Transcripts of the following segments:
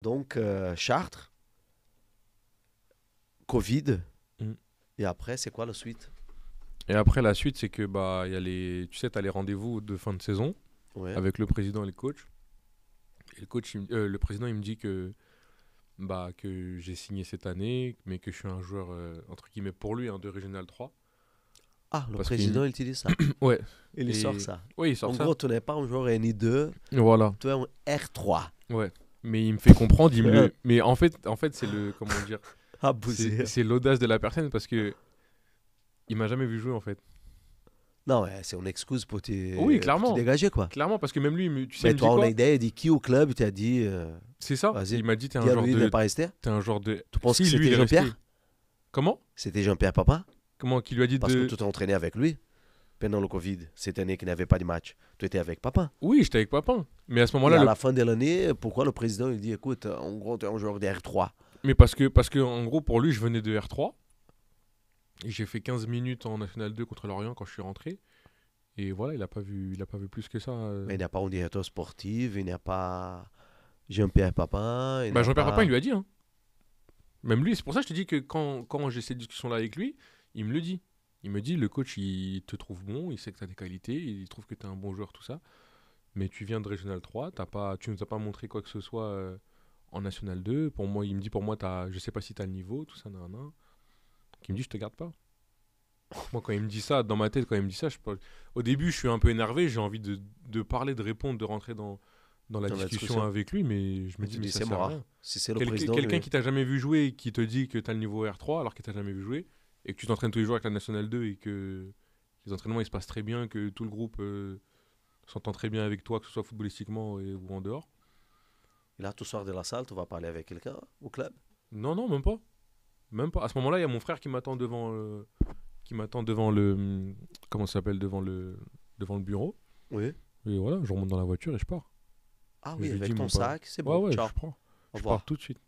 Donc, Chartres, Covid, Mm. et après, c'est quoi la suite? Et après, la suite, c'est que bah, y a tu sais, t'as les rendez-vous de fin de saison Ouais. avec le président et le coach. Et le président, il me dit que j'ai signé cette année, mais que je suis un joueur, entre guillemets, pour lui, hein, de Régional 3. Ah, le Parce qu'il... président, il te dit ça. Ouais. Il sort Et... ça. Ouais, il sort En ça. gros, tu n'es pas un joueur NI2, Voilà. tu es un R3. Ouais. Mais il me fait comprendre, Mais en fait, c'est le... Comment dire? Abusé. C'est l'audace de la personne parce que il m'a jamais vu jouer, en fait. Non, ouais, c'est une excuse Oui, pour te clairement. dégager, quoi. Clairement, parce que même lui, tu sais, Mais il me dit toi, on a quoi? idée, il dit qui au club, tu as dit, C'est ça. vas-y, Il m'a dit, dis à lui, il n'est pas resté. t'es un joueur de... Tu penses Si, que lui, il c'était est resté. Jean-Pierre? Comment? C'était Jean-Pierre Papa? Comment qu'il lui a dit Parce que de... tu t'es entraîné avec lui pendant le Covid, cette année qu'il n'avait pas de match. Tu étais avec Papa. Oui, j'étais avec Papin. Mais à ce Et moment-là, à la fin de l'année, pourquoi le président il dit, écoute, en gros, tu es un joueur de R3? mais parce que en gros, pour lui, je venais de R3. Et j'ai fait 15 minutes en National 2 contre Lorient quand je suis rentré. Et voilà, il a pas vu plus que ça. Mais il n'y a pas un directeur sportif, il n'y a pas Jean-Pierre Papin. Il n'y Bah, a Jean-Pierre Papin, pas... il lui a dit, hein. Même lui, c'est pour ça que je te dis que quand j'ai cette discussion-là avec lui, il me le dit. Il me dit, le coach, il te trouve bon, il sait que tu as des qualités, il trouve que tu es un bon joueur, tout ça. Mais tu viens de Régional 3, tu nous as pas montré quoi que ce soit en National 2. Pour moi, il me dit, pour moi, je sais pas si tu as le niveau, tout ça, nan, nan. Donc, il me dit, je te garde pas. Moi, quand il me dit ça, dans ma tête, quand il me dit ça, au début, je suis un peu énervé, j'ai envie de parler, de répondre, de rentrer dans la Dans la discussion discussion. avec lui, mais je me Mais dis, tu mais dis, ça c'est sert à moi. rien. Si c'est le président... Quelqu'un qui t'a jamais vu jouer et qui te dit que tu as le niveau R3 alors qu'il t'a jamais vu jouer et que tu t'entraînes tous les jours avec la National 2 et que les entraînements ils se passent très bien, que tout le groupe s'entend très bien avec toi, que ce soit footballistiquement ou en dehors. Et là, tu sors de la salle, tu vas parler avec quelqu'un au club. Non, non, même pas. Même pas. À ce moment-là, il y a mon frère qui m'attend devant le comment ça s'appelle devant le bureau. Oui. Et voilà, je remonte dans la voiture et je pars. Ah Je oui, lui avec dis, ton mon sac, c'est Ouais, bon. ouais, Ciao. je prends. Au Je revoir. pars tout de suite.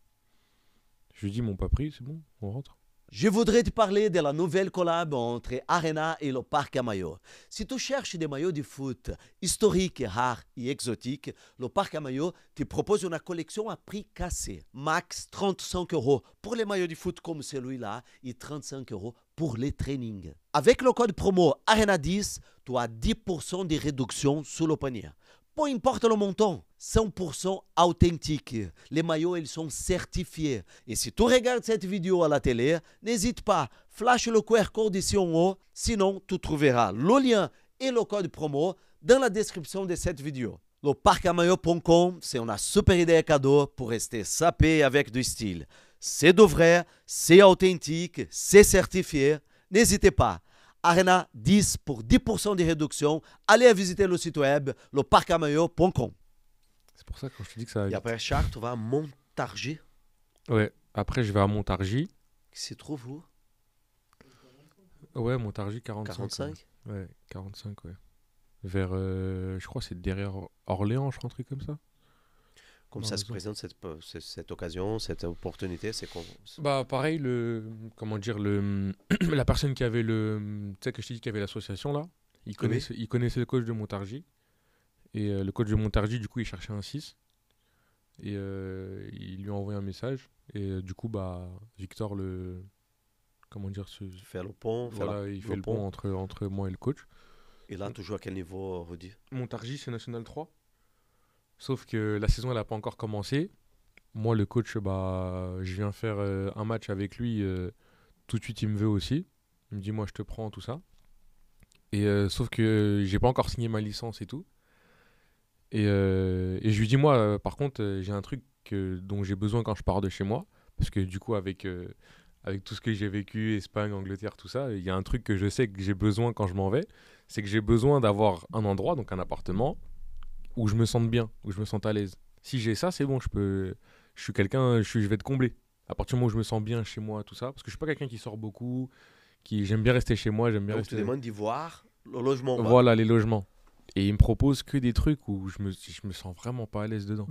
Je lui dis, mon pas pris, c'est bon, on rentre. Je voudrais te parler de la nouvelle collab entre Arena et le Parc à maillots. Si tu cherches des maillots de foot historiques, rares et exotiques, le Parc à maillots te propose une collection à prix cassé. Max 35 euros pour les maillots de foot comme celui-là et 35 euros pour les trainings. Avec le code promo ARENA10, tu as 10% de réduction sur le panier. Peu importe le montant, 100% authentique. Les maillots, ils sont certifiés. Et si tu regardes cette vidéo à la télé, n'hésite pas, flash le QR code ici en haut. Sinon, tu trouveras le lien et le code promo dans la description de cette vidéo. Le parcamaillot.com, c'est une super idée cadeau pour rester sapé avec du style. C'est de vrai, c'est authentique, c'est certifié. N'hésitez pas. Arena 10 pour 10% de réduction. Allez visiter le site web, leparcamaillot.com. C'est pour ça que quand je te dis que ça va Et vite. après Chartres, tu vas à Montargis, Ouais, après je vais à Montargis. qui se trouve où? Ouais, Montargis 45. 45. Ouais, 45, ouais. Vers, je crois que c'est derrière Orléans, je crois, un truc comme ça. Comme Non, ça se raison. présente cette occasion, cette opportunité, c'est con. Bah pareil, comment dire, la personne qui avait tu sais que je t'ai dit qu'il y avait l'association là, il connaissait le coach de Montargis. Et le coach de Montargis, du coup, il cherchait un 6. Et il lui a envoyé un message. Et du coup, bah, Victor, comment dire, Faire le pont, voilà, il fait le pont entre moi et le coach. Et là, tu joues à quel niveau, Rudy? Montargis, c'est National 3. Sauf que la saison, elle n'a pas encore commencé. Moi, le coach, bah, je viens faire un match avec lui. Tout de suite, il me veut aussi. Il me dit, moi, je te prends, tout ça. Et sauf que j'ai pas encore signé ma licence et tout. Et je lui dis, moi, par contre, j'ai un truc dont j'ai besoin quand je pars de chez moi. Parce que du coup, avec tout ce que j'ai vécu, Espagne, Angleterre, tout ça, il y a un truc que je sais que j'ai besoin quand je m'en vais. C'est que j'ai besoin d'avoir un endroit, donc un appartement, où je me sente bien, où je me sente à l'aise. Si j'ai ça, c'est bon, je suis quelqu'un, je vais te combler. À partir du moment où je me sens bien chez moi, tout ça. Parce que je suis pas quelqu'un qui sort beaucoup, j'aime bien rester chez moi, j'aime bien Donc, tu rester... demandes d'y voir le logement en bas. Voilà, les logements. Et il me propose que des trucs où je me sens vraiment pas à l'aise dedans.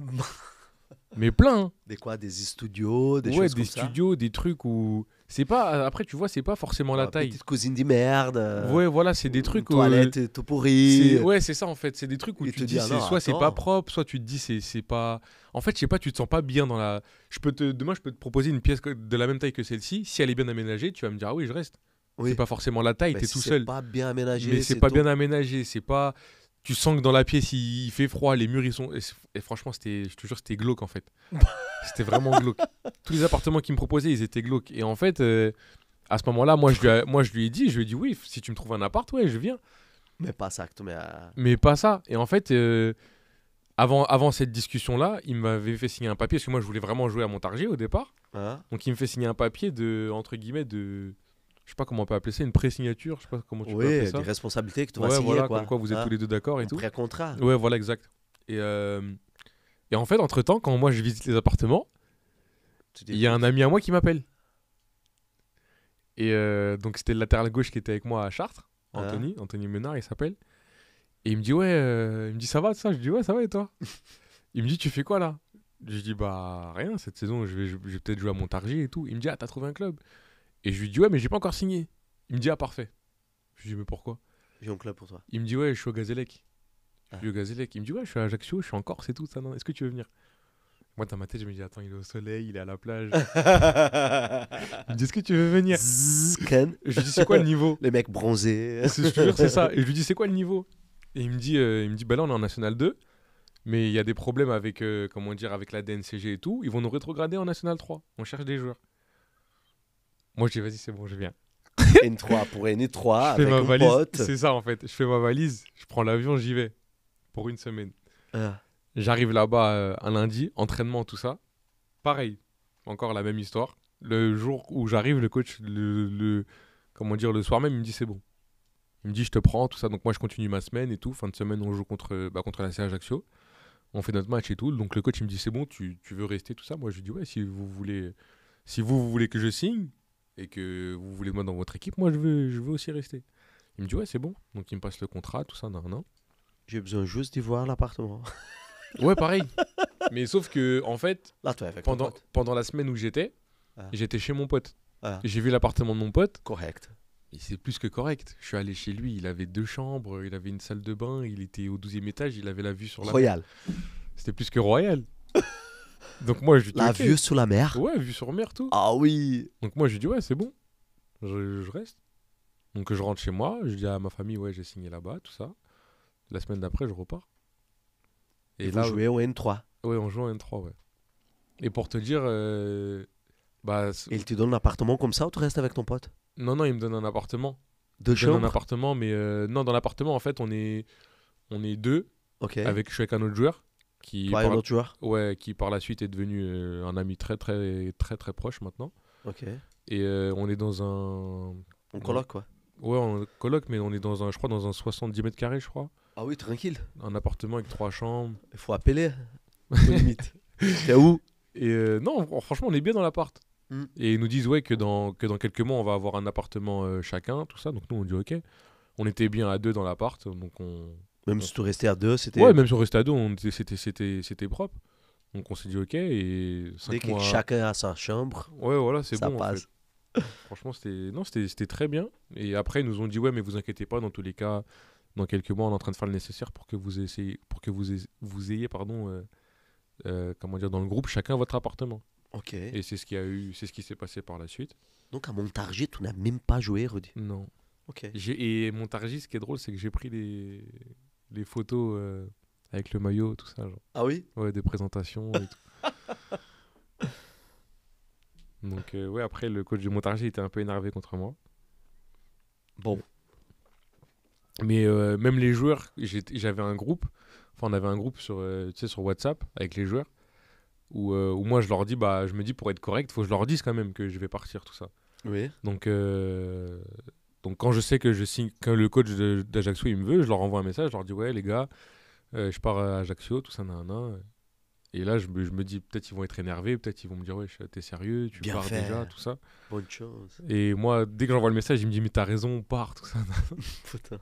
Mais plein. Hein. Des quoi? Des studios, des Ouais, choses des comme ça? studios, des trucs où. C'est pas. Après, tu vois, c'est pas forcément la taille. Petite cousine de merde. Ouais, voilà, c'est des Une trucs où. toilette tout pourri. Ouais, c'est ça en fait. C'est des trucs où Et tu te te dis, dire, non, soit c'est pas attends. propre, soit tu te dis, c'est pas. En fait, je sais pas, tu te sens pas bien dans la. Demain, je peux te proposer une pièce de la même taille que celle-ci. Si elle est bien aménagée, tu vas me dire, ah oui, je reste. Oui. C'est pas forcément la taille, Mais t'es si tout c'est seul. pas bien aménagé, Mais c'est pas tout. bien aménagé. C'est pas. Tu sens que dans la pièce, il fait froid, les murs, ils sont. Et franchement, je te jure, c'était glauque en fait. C'était vraiment glauque. Tous les appartements qu'ils me proposaient, ils étaient glauques. Et en fait. À ce moment-là, moi, je lui ai dit, oui, si tu me trouves un appart, ouais, je viens. Mais pas ça que tu mets Mais pas ça. Et en fait, avant cette discussion-là, il m'avait fait signer un papier, parce que moi, je voulais vraiment jouer à Montargis au départ. Hein? Donc, il me fait signer un papier de, entre guillemets, de... Je sais pas comment on peut appeler ça, une pré-signature, je sais pas comment tu peux appeler Oui, ça. des responsabilités que tu vas Ouais, signer, voilà, quoi. comme quoi vous êtes Hein? tous les deux d'accord et Un tout. pré-contrat. Ouais, voilà, exact. Et en fait, entre-temps, quand moi, je visite les appartements, Tu dis, il y a un ami à moi qui m'appelle. Et donc, c'était le latéral gauche qui était avec moi à Chartres, Anthony Ménard, il s'appelle. Et il me dit, ouais, il me dit, ça va, ça? Je dis, ouais, ça va, et toi? Il me dit, tu fais quoi là? Je dis, bah, rien, cette saison, je vais peut-être jouer à Montargis et tout. Il me dit, ah, t'as trouvé un club? Et je lui dis, ouais, mais j'ai pas encore signé. Il me dit, ah, parfait. Je lui dis, mais pourquoi? j'ai un club pour toi. Il me dit, ouais, je suis au Gazélec. Je Ah. suis au Gazélec. Il me dit, ouais, je suis à Ajaccio, je suis en Corse et tout, ça, non? Est-ce que tu veux venir? Moi, dans ma tête, je me dis, attends, il est au soleil, il est à la plage. Il me dit, est-ce que tu veux venir? Zzz, Ken. Je lui dis, c'est quoi le niveau? Les mecs bronzés. Je te jure, c'est ça. Et je lui dis, c'est quoi le niveau? Et il me dit, bah là, on est en National 2, mais il y a des problèmes avec, comment dire, avec la DNCG et tout. Ils vont nous rétrograder en National 3. On cherche des joueurs. Moi, je dis, vas-y, c'est bon, je viens. N3 pour N3 Je fais avec ma un valise. pote. C'est ça, en fait. Je fais ma valise, je prends l'avion, j'y vais. Pour une semaine. Ah. J'arrive là-bas un lundi, entraînement, tout ça. Pareil, encore la même histoire. Le jour où j'arrive, le coach, comment dire, le soir même, il me dit, c'est bon. Il me dit, je te prends, tout ça. Donc moi, je continue ma semaine et tout. Fin de semaine, on joue contre la CA Ajaccio. On fait notre match et tout. Donc le coach, il me dit, c'est bon, tu veux rester, tout ça. Moi, je lui dis, ouais, si vous voulez que je signe et que vous voulez moi dans votre équipe, moi, je veux aussi rester. Il me dit, ouais, c'est bon. Donc il me passe le contrat, tout ça, nan. J'ai besoin juste d'y voir l'appartement. Ouais, pareil. Mais sauf que, en fait, Là, toi, avec ton pote. pendant la semaine où j'étais chez mon pote. Ah. J'ai vu l'appartement de mon pote. Correct. Et c'est plus que correct. Je suis allé chez lui, il avait 2 chambres, il avait une salle de bain, il était au 12e étage, il avait la vue sur la mer. Royal. C'était plus que royal. Donc moi, je lui dis, La ok. vue sur la mer. Ouais, vue sur mer, tout. Ah oui. Donc moi, je lui dis, ouais, c'est bon. Je reste. Donc je rentre chez moi, je dis à ma famille, ouais, j'ai signé là-bas, tout ça. La semaine d'après, je repars. Et vous jouez au N3. Ouais, on joue en N3, ouais. Et pour te dire, Et il te donne l'appartement comme ça ou tu restes avec ton pote? non, il me donne un appartement. Deux Il me donne un chambres? appartement, mais non, dans l'appartement, en fait, on est 2, Ok. je suis avec un autre joueur qui, Toi et un autre joueur? ouais, qui par la suite est devenu un ami très, très, très, très proche maintenant. Ok. Et on est dans un... On coloc, quoi. Ouais, on coloc, mais on est je crois, dans un 70 mètres carrés, je crois. Ah oui, tranquille. Un appartement avec 3 chambres. Il faut appeler. Aux limites. T'es où? Et non, franchement, on est bien dans l'appart. Mm. Et ils nous disent, ouais, que dans quelques mois, on va avoir un appartement chacun, tout ça. Donc nous, on dit, ok. On était bien à 2 dans l'appart, donc Même si tu restais à 2, c'était. Ouais, même si on restait à 2, c'était propre. Donc on s'est dit, ok, et 5 Dès que mois... chacun a sa chambre, Ouais, voilà, c'est ça bon, en passe. fait. Franchement, c'était très bien. Et après, ils nous ont dit, ouais, mais vous inquiétez pas, dans tous les cas, dans quelques mois, on est en train de faire le nécessaire pour que vous ayez, pardon, comment dire, dans le groupe, chacun votre appartement. Ok. Et c'est ce qui s'est passé par la suite. Donc à Montargis, tu n'as même pas joué, Rudy. Non. Ok. Et Montargis, ce qui est drôle, c'est que j'ai pris les photos avec le maillot, tout ça, genre. Ah oui? Ouais, des présentations et tout. Donc, ouais, après, le coach de Montargis était un peu énervé contre moi. Bon. Mais même les joueurs, j'avais un groupe, enfin, on avait un groupe sur WhatsApp avec les joueurs, où moi, je leur dis, bah, je me dis, pour être correct, faut que je leur dise quand même que je vais partir, tout ça. Oui. Donc quand je sais que que le coach d'Ajaccio, il me veut, je leur envoie un message, je leur dis, ouais, les gars, je pars à Ajaccio, tout ça, nanana. Et là, je me dis, peut-être ils vont être énervés, peut-être ils vont me dire, ouais, t'es sérieux, tu Bien pars fait. déjà, tout ça. Bonne chance. Et moi, dès que j'envoie le message, il me dit, mais t'as raison, pars, tout ça. Putain.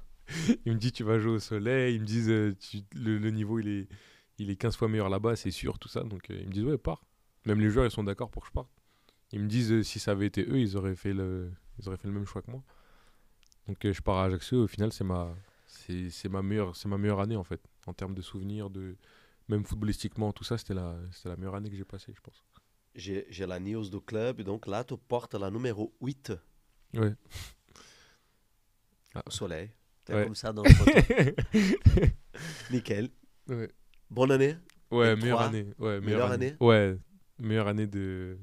Il me dit, tu vas jouer au soleil, ils me disent, le niveau, il il est 15 fois meilleur là-bas, c'est sûr, tout ça. Donc ils me disent, ouais, pars. Même les joueurs, ils sont d'accord pour que je parte. Ils me disent, si ça avait été eux, ils auraient fait le même choix que moi. Donc je pars à Ajaccio. Au final, c'est ma meilleure année, en fait. En termes de souvenirs, même footballistiquement, tout ça, c'était la meilleure année que j'ai passée, je pense. J'ai la news du club, donc là, tu portes la numéro 8 Ouais. au soleil. T'es Ouais. comme ça dans le photo. Nickel. Ouais. Bonne année. Ouais, Et meilleure toi, année. Ouais, meilleure année Ouais, meilleure année de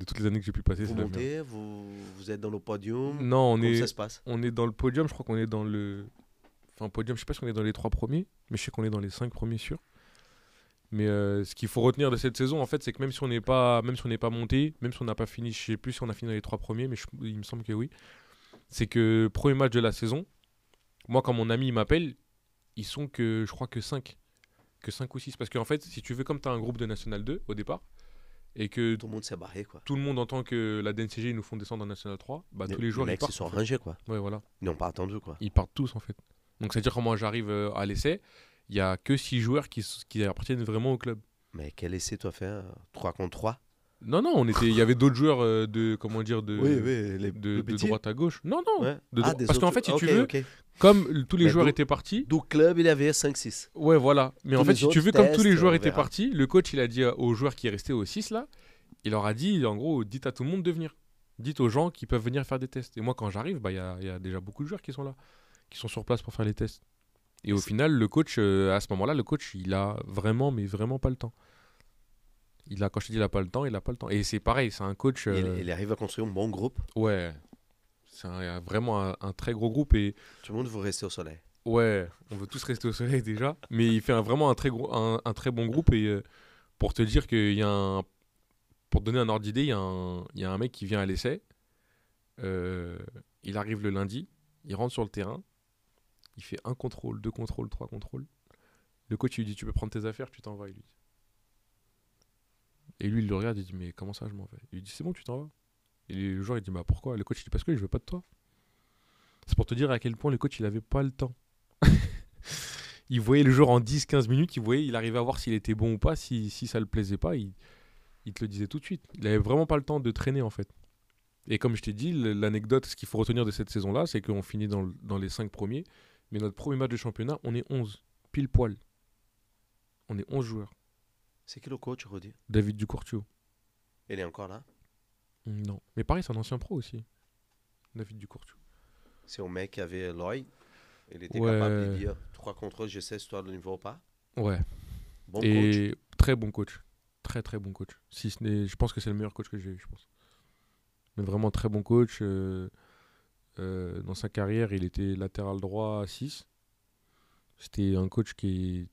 toutes les années que j'ai pu passer. Vous c'est la meilleure. montez, vous êtes dans le podium. Non, Comment ça se passe? on est dans le podium. Je crois qu'on est dans le. Enfin, podium, je sais pas si on est dans les 3 premiers, mais je sais qu'on est dans les 5 premiers sûrs. Mais ce qu'il faut retenir de cette saison, en fait, c'est que même si on n'est pas monté, même si on n'a pas fini, je sais plus si on a fini dans les 3 premiers, mais il me semble que oui. C'est que premier match de la saison, moi, quand mon ami il m'appelle, ils sont que, je crois que 5. Que 5 ou 6. Parce qu'en fait, si tu veux, comme tu as un groupe de National 2 au départ, et que Tout le monde s'est barré, quoi. tout le monde entend que la DNCG ils nous font descendre en National 3, bah, tous les Les joueurs ils mecs partent. se sont en fait. rangés, quoi. Ouais, voilà. Ils n'ont pas attendu, quoi. Ils partent tous en fait. Donc c'est-à-dire que moi j'arrive à l'essai, il y a que 6 joueurs qui appartiennent vraiment au club. Mais quel essai tu as fait 3 contre 3? Non, il y avait d'autres joueurs de comment dire de le petit. droite à gauche. Non, Ouais. Parce des qu'en autres. fait si Ok, tu veux, ok. comme tous les Mais joueurs d'où- étaient partis, Du club, il y avait 5-6. ouais voilà. Mais en Tous fait les si tu autres veux, comme tous les testent, joueurs on étaient verra. partis, le coach il a dit aux joueurs qui restaient aux 6 là, il leur a dit en gros, dites à tout le monde de venir. Dites aux gens qui peuvent venir faire des tests. Et moi quand j'arrive, bah il y a déjà beaucoup de joueurs qui sont là, qui sont sur place pour faire les tests. Et au final, le coach, à ce moment-là, le coach, il a vraiment, mais vraiment pas le temps. Quand je te dis il a pas le temps, il a pas le temps. Et c'est pareil, c'est un coach. Il arrive à construire un bon groupe. Ouais, c'est vraiment un très gros groupe. Et Tout le monde veut rester au soleil. ouais, on veut tous rester au soleil déjà. Mais il fait vraiment un très bon groupe. Et pour te dire qu'il y a pour te donner un ordre d'idée, il y a un mec qui vient à l'essai. Il arrive le lundi, il rentre sur le terrain. Il fait 1 contrôle, 2 contrôles, 3 contrôles. Le coach il lui dit tu peux prendre tes affaires, tu t'en vas. Il lui dit. Et lui il le regarde, il dit mais comment ça je m'en vais? Il lui dit c'est bon tu t'en vas. Et le joueur il dit bah pourquoi? Le coach il dit parce que je veux pas de toi. C'est pour te dire à quel point le coach il avait pas le temps. Il voyait le joueur en 10-15 minutes, il arrivait à voir s'il était bon ou pas, si ça le plaisait pas, il te le disait tout de suite. Il avait vraiment pas le temps de traîner en fait. Et comme je t'ai dit, l'anecdote, ce qu'il faut retenir de cette saison-là, c'est qu'on finit dans les 5 premiers. Mais notre premier match de championnat, on est 11, pile poil. On est 11 joueurs. C'est qui le coach, Rodi? David Ducourtiau. Il est encore là? Non. Mais pareil, c'est un ancien pro aussi. David Ducourtiau. C'est un mec qui avait l'œil. Il était Ouais. capable de dire 3 contrôles, je sais si toi le niveau ou pas. Ouais. Bon Et coach. très bon coach. Très très bon coach. Si ce n'est, je pense que c'est le meilleur coach que j'ai eu, je pense. Mais vraiment très bon coach. Dans sa carrière, il était latéral droit à 6. C'était un coach qui...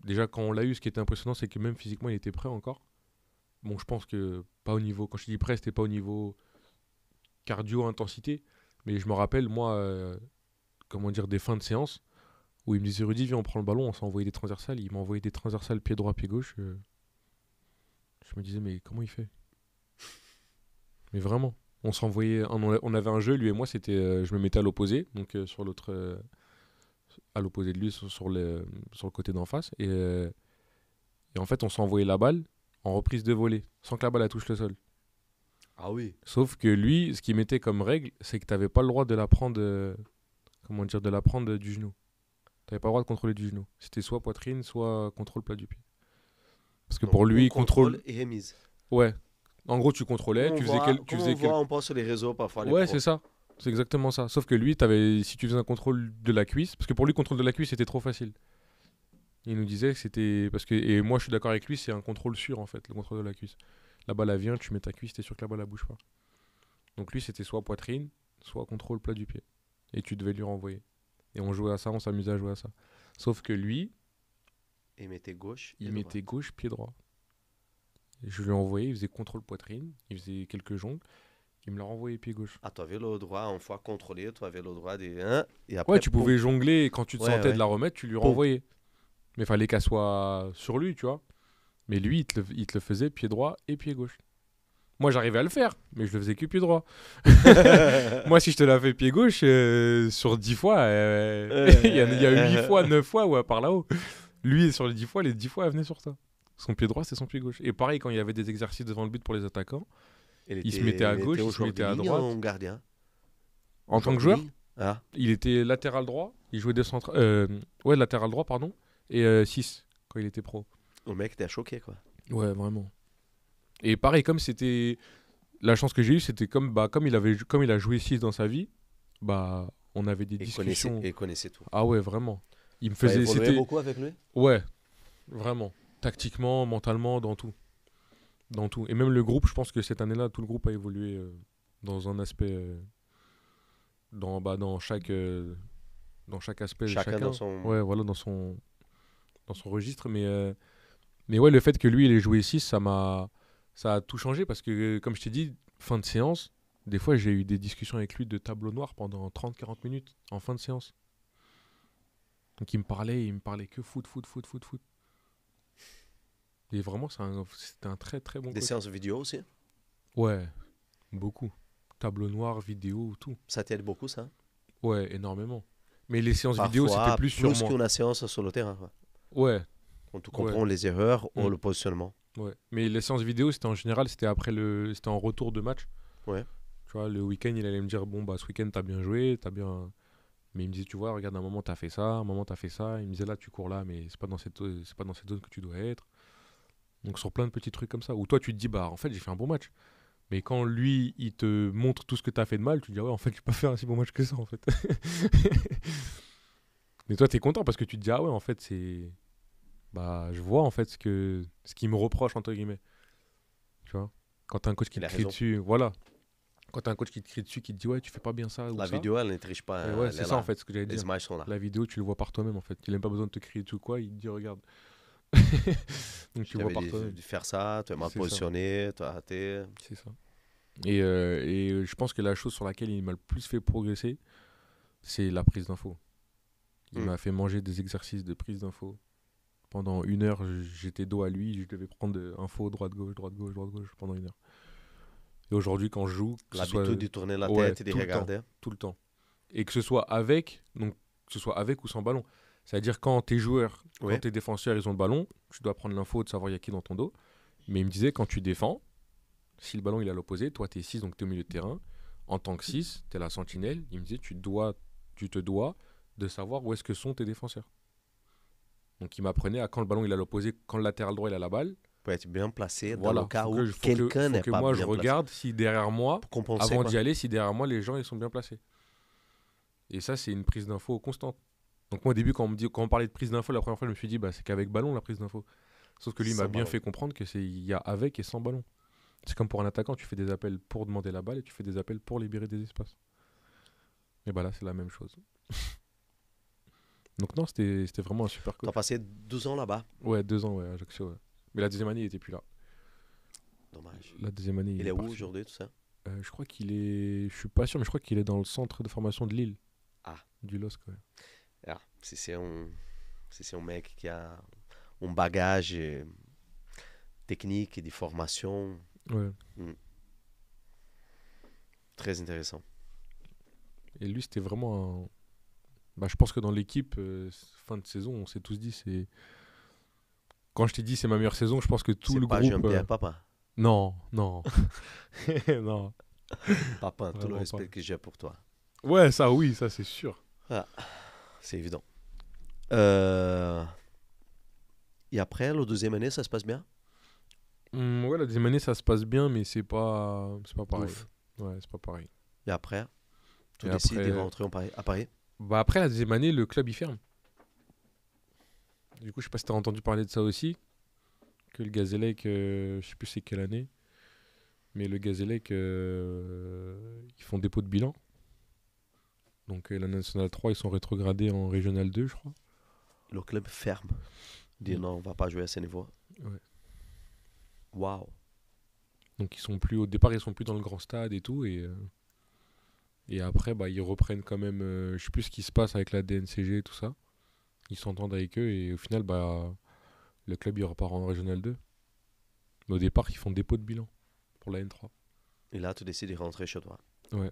Déjà, quand on l'a eu, ce qui était impressionnant, c'est que même physiquement, il était prêt encore. Bon, je pense que pas au niveau... Quand je dis prêt, c'était pas au niveau cardio-intensité. Mais je me rappelle, moi, des fins de séance, où il me disait, Rudy, viens, on prend le ballon, on s'est envoyé des transversales. Il m'a envoyé des transversales pied droit, pied gauche. Je me disais, mais comment il fait? Mais vraiment. On s'envoyait, on avait un jeu, lui et moi, c'était, je me mettais à l'opposé, donc sur l'autre, à l'opposé de lui, sur le côté d'en face, et en fait, on s'envoyait la balle en reprise de volée, sans que la balle elle touche le sol. Ah oui. Sauf que lui, ce qu'il mettait comme règle, c'est que tu n'avais pas le droit de la prendre, de la prendre du genou. Tu n'avais pas le droit de contrôler du genou. C'était soit poitrine, soit contrôle plat du pied. Parce que Donc, pour lui, bon contrôle et remise. Ouais. En gros, tu contrôlais, tu faisais on passe sur les réseaux parfois. Les ouais, pros. c'est ça. C'est exactement ça. Sauf que lui, si tu faisais un contrôle de la cuisse, parce que pour lui, contrôle de la cuisse, c'était trop facile. Il nous disait que c'était... Et moi, je suis d'accord avec lui, c'est un contrôle sûr, en fait, le contrôle de la cuisse. La balle, elle vient, tu mets ta cuisse, t'es sûr que la balle, elle bouge pas. Donc lui, c'était soit poitrine, soit contrôle plat du pied. Et tu devais lui renvoyer. Et on jouait à ça, on s'amusait à jouer à ça. Sauf que lui... Il mettait gauche. Il mettait gauche, pied droit. Et je lui ai envoyé, il faisait contrôle poitrine, il faisait quelques jongles. Il me l'a renvoyé pied gauche. Ah, tu avais le droit, une fois contrôlé, tu avais le droit de... Hein, et après, Ouais, tu pouvais jongler et quand tu te sentais ouais. de la remettre, tu lui renvoyais. Mais il fallait qu'elle soit sur lui, tu vois. Mais lui, il te le faisait pied droit et pied gauche. Moi, j'arrivais à le faire, mais je le faisais que pied droit. Moi, si je te la fais pied gauche, sur 10 fois, il y a 8 fois, 9 fois, ouais, par là-haut. Lui, sur les 10 fois, elle venait sur ça. Son pied droit, c'est son pied gauche. Et pareil, quand il y avait des exercices devant le but pour les attaquants, il se mettait à gauche, il se mettait à droite. En gardien. En tant que joueur, Ah, il était latéral droit. Il jouait des centres. Ouais, latéral droit, pardon. Et 6 quand il était pro. le mec était choqué, quoi. Ouais, vraiment. Et pareil, comme c'était. La chance que j'ai eue, c'était comme il a joué 6 dans sa vie, bah, on avait des discussions. Il connaissait tout. Ah ouais, vraiment. Il me Tu as faisait. évolué C'était. beaucoup avec lui? Ouais, vraiment. Tactiquement, mentalement, dans tout. Dans tout. Et même le groupe, je pense que cette année-là, tout le groupe a évolué dans un aspect. Dans chaque aspect de Chacun chacun. dans son... Ouais, voilà, dans son registre. Mais ouais, le fait que lui, il ait joué 6, ça a tout changé parce que, comme je t'ai dit, fin de séance, des fois, j'ai eu des discussions avec lui de tableau noir pendant 30-40 minutes en fin de séance. Donc, il me parlait que foot. Et vraiment, c'était un très, très bon Des coach. séances vidéo aussi? Ouais, beaucoup. Tableau noir, vidéo, tout. Ça t'aide beaucoup, ça? Ouais, énormément. Mais les séances Parfois, vidéo, c'était plus sur plus moi. qu'une séance sur le terrain, quoi. Ouais, On te comprend les erreurs ou Mm. le positionnement. ouais. Mais les séances vidéo, c'était en général, c'était c'était en retour de match. Ouais. Tu vois, le week-end, il allait me dire, bon, bah, ce week-end, t'as bien joué, Mais il me disait, tu vois, regarde, un moment, t'as fait ça, un moment, t'as fait ça. Il me disait, là, tu cours là, mais c'est pas dans cette zone que tu dois être. Donc, sur plein de petits trucs comme ça. Où toi, tu te dis, bah, en fait, j'ai fait un bon match. Mais quand lui, il te montre tout ce que t'as fait de mal, tu te dis, ah ouais, en fait, j'ai pas fait un si bon match que ça, en fait. Mais toi, t'es content parce que tu te dis, ah ouais, en fait, c'est. Bah, je vois, en fait, ce qu'il me reproche, entre guillemets. Tu vois, quand t'as un coach qui Il te a crie raison. dessus, voilà. Quand t'as un coach qui te crie dessus, qui te dit, ouais, tu fais pas bien ça ou La ça. vidéo, elle ne triche pas. Et Elle ouais, est c'est ça, là. en fait, ce que j'allais Les dire. images sont là. La vidéo, tu le vois par toi-même, en fait. Il n'a pas besoin de te crier dessus ou quoi, il te dit, regarde. Donc, tu Tu vois avais par dit toi-même. de faire ça, tu es mal C'est ça. positionné, tu as raté. C'est ça. Et je pense que la chose sur laquelle il m'a le plus fait progresser, c'est la prise d'infos. Il m'a fait manger des exercices de prise d'infos. Pendant 1 heure, j'étais dos à lui, je devais prendre info droite-gauche pendant 1 heure. Et aujourd'hui, quand je joue, L'habitude de tourner la Ouais, tête et de tout le temps. regarder. tout le temps. Et que ce soit avec ou sans ballon. C'est-à-dire quand tes joueurs, Ouais. quand tes défenseurs, ils ont le ballon, tu dois prendre l'info de savoir il y a qui dans ton dos. Mais il me disait, quand tu défends, si le ballon il est à l'opposé, toi tu es 6, donc tu es au milieu de terrain. En tant que 6, tu es la sentinelle. Il me disait, tu te dois de savoir où est-ce que sont tes défenseurs. Donc il m'apprenait à quand le ballon il est à l'opposé, quand le latéral droit il est à la balle. Pour être bien placé Voilà, dans le cas faut où que quelqu'un n'est pas moi je bien placé. regarde si derrière moi, Pour compenser, avant quoi. d'y aller, si derrière moi les gens ils sont bien placés. Et ça c'est une prise d'info constante. Donc moi au début quand on parlait de prise d'info la première fois je me suis dit bah, c'est qu'avec ballon la prise d'info. Sauf que lui il m'a Sans bien ballon. fait comprendre que il y a avec et sans ballon. C'est comme pour un attaquant, tu fais des appels pour demander la balle et tu fais des appels pour libérer des espaces. Et bah là c'est la même chose. Donc non c'était vraiment un super Tu coach. as passé 12 ans là-bas. Ouais 2 ans ouais à Ajaccio ouais. Mais la deuxième année il était plus là. Dommage. La deuxième année Il est où parti. aujourd'hui, tout ça? Je crois qu'il est. Je suis pas sûr, mais je crois qu'il est dans le centre de formation de Lille. Ah. Du LOSC, ouais. Ah, si c'est un mec qui a un bagage technique et de formation Ouais. très intéressant. Et lui, c'était vraiment un. Bah, je pense que dans l'équipe, fin de saison, on s'est tous dit, c'est. Quand je t'ai dit c'est ma meilleure saison, je pense que tout C'est le pas groupe. Jean-Pierre Papin. Non, non. non. Papin, tout le Vraiment respect pas. que j'ai pour toi. Ouais, ça, oui, ça, c'est sûr. C'est évident. Et après, la deuxième année, ça se passe bien? Ouais, la deuxième année, ça se passe bien, mais c'est pas pareil. Ouf. Ouais, c'est pas pareil. Et après, tu Et décides après- de rentrer à Paris? Bah après la deuxième année, le club il ferme. Du coup, je sais pas si t'as entendu parler de ça aussi, que le Gazélec, je sais plus c'est quelle année, mais le Gazélec, ils font dépôt de bilan. Donc la Nationale 3, ils sont rétrogradés en Régional 2, je crois. Le club ferme. Dit non, on va pas jouer à ce niveau. Ouais. Waouh. Donc au départ, ils sont plus dans le grand stade et tout, et après, bah, ils reprennent quand même, je sais plus ce qui se passe avec la DNCG et tout ça. Ils s'entendent avec eux et au final, bah, le club il repart en Régional 2. Mais au départ, ils font dépôt de bilan pour la N3. Et là, tu décides de rentrer chez toi. Ouais.